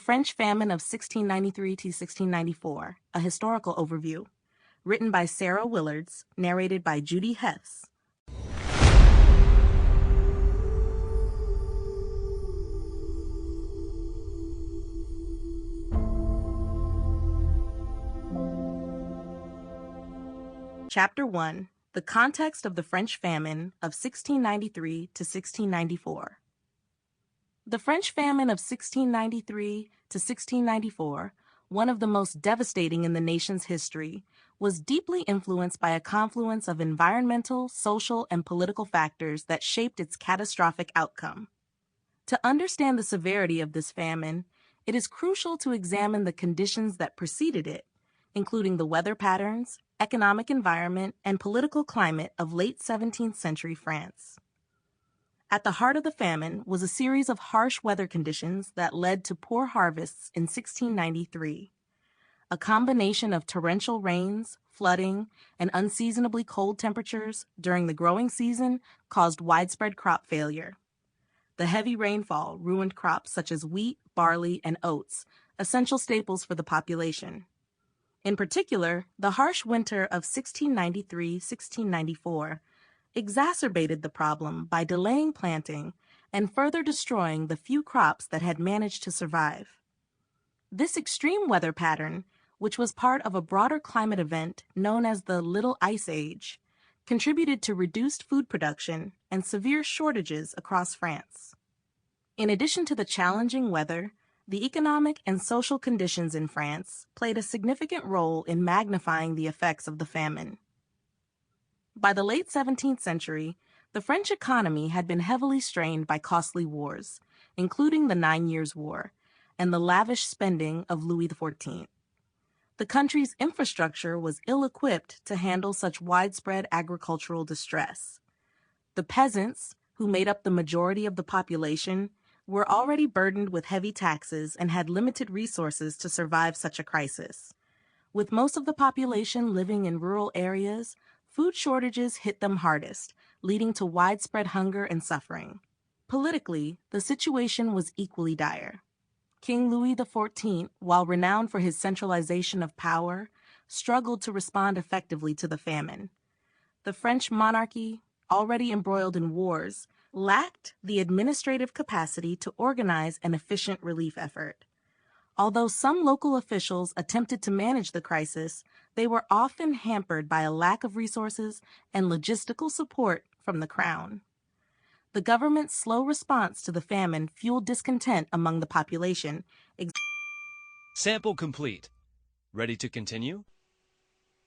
French Famine of 1693 to 1694, A Historical Overview, written by Sarah Willards, narrated by Judie Heths. Chapter 1. The Context of the French Famine of 1693 to 1694. The French Famine of 1693 to 1694, one of the most devastating in the nation's history, was deeply influenced by a confluence of environmental, social, and political factors that shaped its catastrophic outcome. To understand the severity of this famine, it is crucial to examine the conditions that preceded it, including the weather patterns, economic environment, and political climate of late 17th century France. At the heart of the famine was a series of harsh weather conditions that led to poor harvests in 1693. A combination of torrential rains, flooding, and unseasonably cold temperatures during the growing season caused widespread crop failure. The heavy rainfall ruined crops such as wheat, barley, and oats, essential staples for the population. In particular, the harsh winter of 1693-1694 exacerbated the problem by delaying planting and further destroying the few crops that had managed to survive. This extreme weather pattern, which was part of a broader climate event known as the Little Ice Age, contributed to reduced food production and severe shortages across France. In addition to the challenging weather, the economic and social conditions in France played a significant role in magnifying the effects of the famine. By the late 17th century, the French economy had been heavily strained by costly wars, including the 9 Years' War, and the lavish spending of Louis XIV. The country's infrastructure was ill-equipped to handle such widespread agricultural distress. The peasants, who made up the majority of the population, were already burdened with heavy taxes and had limited resources to survive such a crisis. With most of the population living in rural areas, food shortages hit them hardest, leading to widespread hunger and suffering. Politically, the situation was equally dire. King Louis XIV, while renowned for his centralization of power, struggled to respond effectively to the famine. The French monarchy, already embroiled in wars, lacked the administrative capacity to organize an efficient relief effort. Although some local officials attempted to manage the crisis, they were often hampered by a lack of resources and logistical support from the crown. The government's slow response to the famine fueled discontent among the population. Sample complete. Ready to continue?